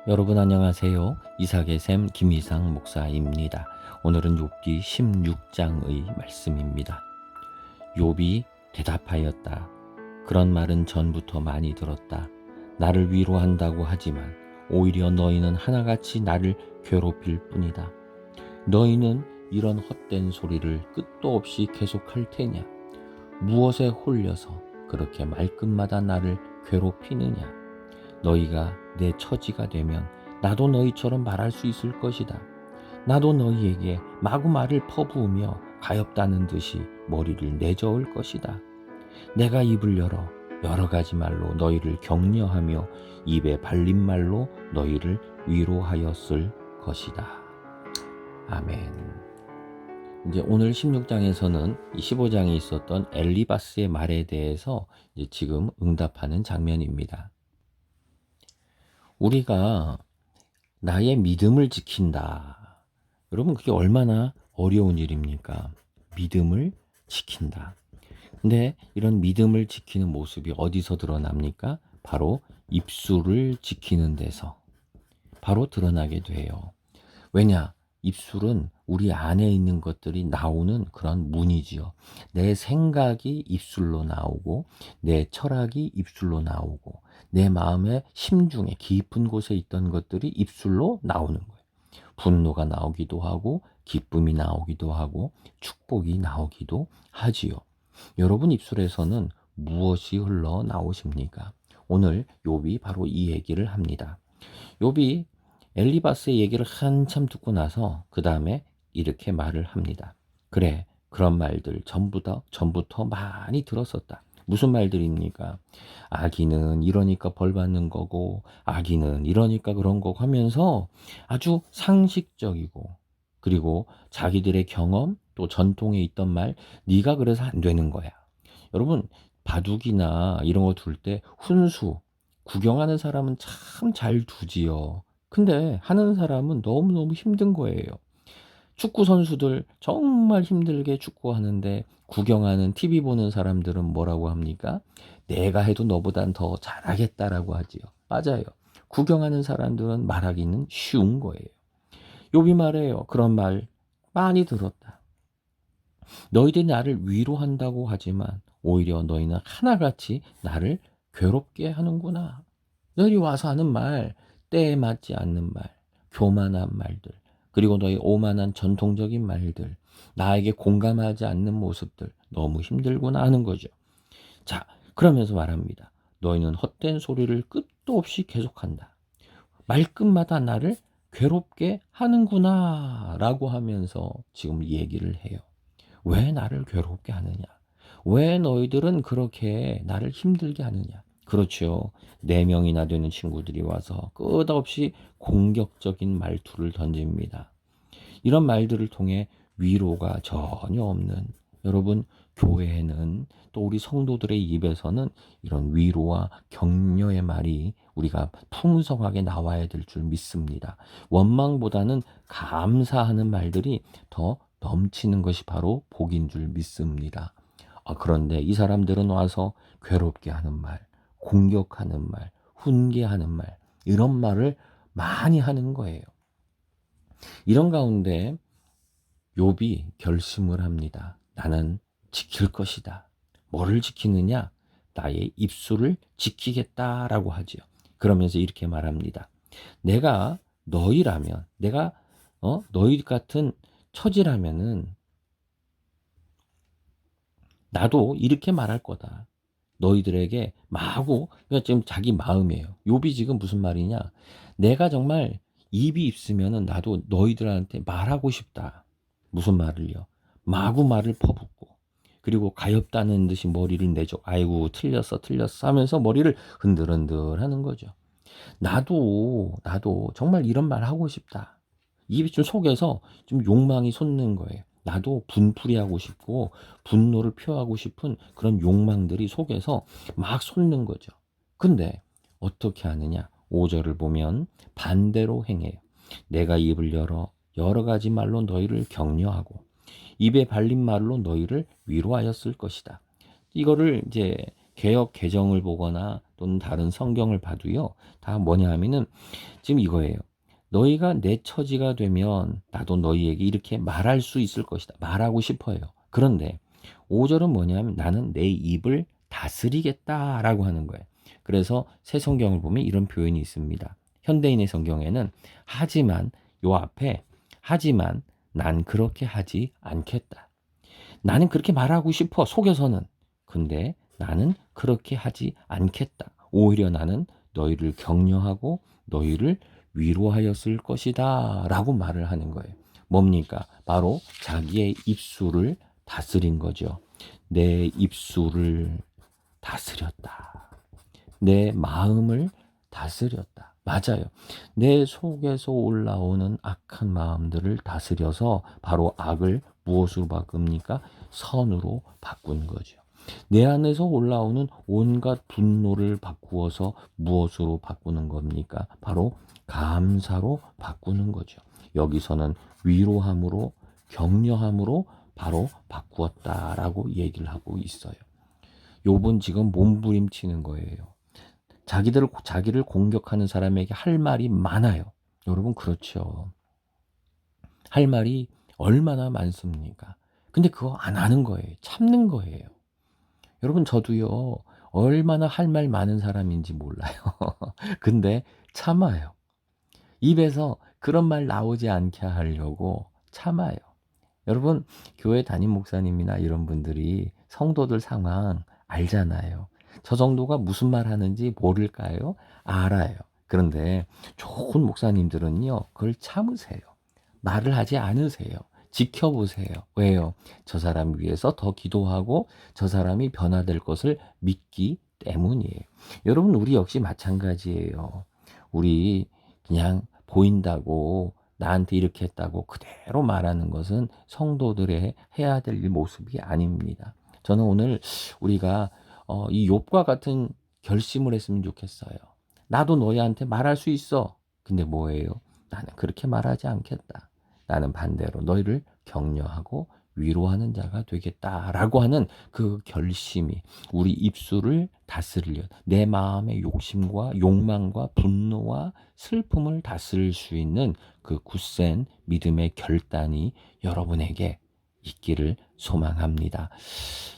여러분 안녕하세요. 이삭의 샘 김이상 목사입니다. 오늘은 욥기 16장의 말씀입니다. 욥이 대답하였다. 그런 말은 전부터 많이 들었다. 나를 위로한다고 하지만 오히려 너희는 하나같이 나를 괴롭힐 뿐이다. 너희는 이런 헛된 소리를 끝도 없이 계속할 테냐? 무엇에 홀려서 그렇게 말끝마다 나를 괴롭히느냐? 너희가 내 처지가 되면 나도 너희처럼 말할 수 있을 것이다. 나도 너희에게 마구 말을 퍼부으며 가엾다는 듯이 머리를 내저을 것이다. 내가 입을 열어 여러 가지 말로 너희를 격려하며 입에 발린 말로 너희를 위로하였을 것이다. 아멘. 이제 오늘 16장에서는 이 15장에 있었던 엘리바스의 말에 대해서 이제 지금 응답하는 장면입니다. 우리가 나의 믿음을 지킨다. 여러분, 그게 얼마나 어려운 일입니까? 믿음을 지킨다. 근데 이런 믿음을 지키는 모습이 어디서 드러납니까? 바로 입술을 지키는 데서 바로 드러나게 돼요. 왜냐? 입술은 우리 안에 있는 것들이 나오는 그런 문이지요. 내 생각이 입술로 나오고, 내 철학이 입술로 나오고, 내 마음의 심중에 깊은 곳에 있던 것들이 입술로 나오는 거예요. 분노가 나오기도 하고, 기쁨이 나오기도 하고, 축복이 나오기도 하지요. 여러분 입술에서는 무엇이 흘러나오십니까? 오늘 욥이 바로 이 얘기를 합니다. 욥이 엘리바스의 얘기를 한참 듣고 나서 그 다음에 이렇게 말을 합니다. 그래, 그런 말들 전부터 많이 들었었다. 무슨 말들입니까? 아기는 이러니까 벌 받는 거고, 아기는 이러니까 그런 거고 하면서 아주 상식적이고, 그리고 자기들의 경험 또 전통에 있던 말, 네가 그래서 안 되는 거야. 여러분, 바둑이나 이런 거 둘 때 훈수, 구경하는 사람은 참 잘 두지요. 근데 하는 사람은 너무너무 힘든 거예요. 축구 선수들 정말 힘들게 축구하는데 구경하는 TV 보는 사람들은 뭐라고 합니까? 내가 해도 너보단 더 잘하겠다라고 하지요. 맞아요. 구경하는 사람들은 말하기는 쉬운 거예요. 욥이 말해요. 그런 말 많이 들었다. 너희들이 나를 위로한다고 하지만 오히려 너희는 하나같이 나를 괴롭게 하는구나. 너희들이 와서 하는 말, 때에 맞지 않는 말, 교만한 말들, 그리고 너희 오만한 전통적인 말들, 나에게 공감하지 않는 모습들, 너무 힘들구나 하는 거죠. 자, 그러면서 말합니다. 너희는 헛된 소리를 끝도 없이 계속한다. 말끝마다 나를 괴롭게 하는구나 라고 하면서 지금 얘기를 해요. 왜 나를 괴롭게 하느냐? 왜 너희들은 그렇게 나를 힘들게 하느냐? 그렇죠. 4명이나 되는 친구들이 와서 끝없이 공격적인 말투를 던집니다. 이런 말들을 통해 위로가 전혀 없는, 여러분, 교회에는 또 우리 성도들의 입에서는 이런 위로와 격려의 말이 우리가 풍성하게 나와야 될 줄 믿습니다. 원망보다는 감사하는 말들이 더 넘치는 것이 바로 복인 줄 믿습니다. 그런데 이 사람들은 와서 괴롭게 하는 말, 공격하는 말, 훈계하는 말, 이런 말을 많이 하는 거예요. 이런 가운데 욥이 결심을 합니다. 나는 지킬 것이다. 뭐를 지키느냐? 나의 입술을 지키겠다라고 하지요. 그러면서 이렇게 말합니다. 내가 너희라면, 내가 너희 같은 처지라면은 나도 이렇게 말할 거다. 너희들에게 마구, 그러니까 지금 자기 마음이에요. 욥이 지금 무슨 말이냐? 내가 정말 입이 있으면은 나도 너희들한테 말하고 싶다. 무슨 말을요? 마구 말을 퍼붓고, 그리고 가엾다는 듯이 머리를 내줘. 아이고, 틀렸어 하면서 머리를 흔들흔들 하는 거죠. 나도 정말 이런 말 하고 싶다. 입이 좀 속에서 좀 욕망이 솟는 거예요. 나도 분풀이하고 싶고 분노를 표하고 싶은 그런 욕망들이 속에서 막 솟는 거죠. 근데 어떻게 하느냐? 5절을 보면 반대로 행해요. 내가 입을 열어 여러 가지 말로 너희를 격려하고 입에 발린 말로 너희를 위로하였을 것이다. 이거를 이제 개역 개정을 보거나 또는 다른 성경을 봐도요, 다 뭐냐 하면은 지금 이거예요. 너희가 내 처지가 되면 나도 너희에게 이렇게 말할 수 있을 것이다. 말하고 싶어요. 그런데 5절은 뭐냐면 나는 내 입을 다스리겠다라고 하는 거예요. 그래서 새 성경을 보면 이런 표현이 있습니다. 현대인의 성경에는 하지만, 요 앞에 하지만 난 그렇게 하지 않겠다. 나는 그렇게 말하고 싶어, 속여서는. 근데 나는 그렇게 하지 않겠다. 오히려 나는 너희를 격려하고 너희를 위로하였을 것이다 라고 말을 하는 거예요. 뭡니까? 바로 자기의 입술을 다스린 거죠. 내 입술을 다스렸다. 내 마음을 다스렸다. 맞아요. 내 속에서 올라오는 악한 마음들을 다스려서 바로 악을 무엇으로 바꿉니까? 선으로 바꾸는 거죠. 내 안에서 올라오는 온갖 분노를 바꾸어서 무엇으로 바꾸는 겁니까? 바로 감사로 바꾸는 거죠. 여기서는 위로함으로, 격려함으로 바로 바꾸었다라고 얘기를 하고 있어요. 욥은 지금 몸부림치는 거예요. 자기를 공격하는 사람에게 할 말이 많아요. 여러분, 그렇죠. 할 말이 얼마나 많습니까? 근데 그거 안 하는 거예요. 참는 거예요. 여러분, 저도요, 얼마나 할 말 많은 사람인지 몰라요. 근데 참아요. 입에서 그런 말 나오지 않게 하려고 참아요. 여러분, 교회 담임 목사님이나 이런 분들이 성도들 상황 알잖아요. 저 정도가 무슨 말 하는지 모를까요? 알아요. 그런데 좋은 목사님들은요, 그걸 참으세요. 말을 하지 않으세요. 지켜보세요. 왜요? 저 사람 위해서 더 기도하고 저 사람이 변화될 것을 믿기 때문이에요. 여러분, 우리 역시 마찬가지예요. 우리 그냥 보인다고 나한테 이렇게 했다고 그대로 말하는 것은 성도들의 해야 될 모습이 아닙니다. 저는 오늘 우리가 이 욥과 같은 결심을 했으면 좋겠어요. 나도 너희한테 말할 수 있어. 근데 뭐예요? 나는 그렇게 말하지 않겠다. 나는 반대로 너희를 격려하고 위로하는 자가 되겠다라고 하는 그 결심이 우리 입술을 다스리려, 내 마음의 욕심과 욕망과 분노와 슬픔을 다스릴 수 있는 그 굳센 믿음의 결단이 여러분에게 있기를 소망합니다.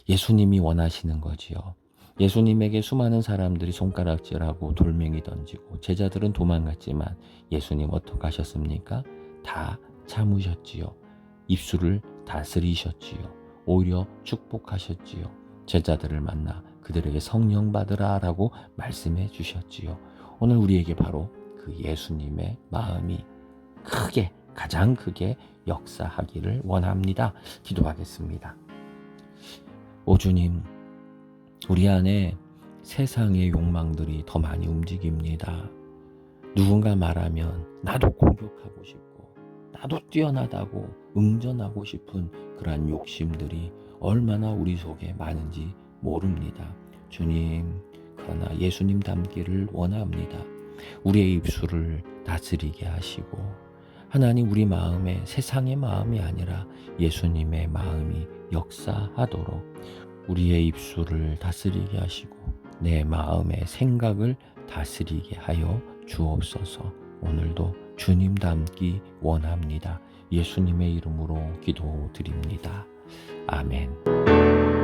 예수님이 원하시는 거지요. 예수님에게 수많은 사람들이 손가락질하고 돌멩이 던지고 제자들은 도망갔지만 예수님 어떻게 하셨습니까? 다 참으셨지요. 입술을 다스리셨지요. 오히려 축복하셨지요. 제자들을 만나 그들에게 성령 받으라 라고 말씀해 주셨지요. 오늘 우리에게 바로 그 예수님의 마음이 크게, 가장 크게 역사하기를 원합니다. 기도하겠습니다. 오 주님, 우리 안에 세상의 욕망들이 더 많이 움직입니다. 누군가 말하면 나도 공격하고 싶고 나도 뛰어나다고 응전하고 싶은 그러한 욕심들이 얼마나 우리 속에 많은지 모릅니다. 주님, 그러나 예수님 닮기를 원합니다. 우리의 입술을 다스리게 하시고 하나님, 우리 마음에 세상의 마음이 아니라 예수님의 마음이 역사하도록 우리의 입술을 다스리게 하시고 내 마음의 생각을 다스리게 하여 주옵소서. 오늘도 주님 닮기 원합니다. 예수님의 이름으로 기도드립니다. 아멘.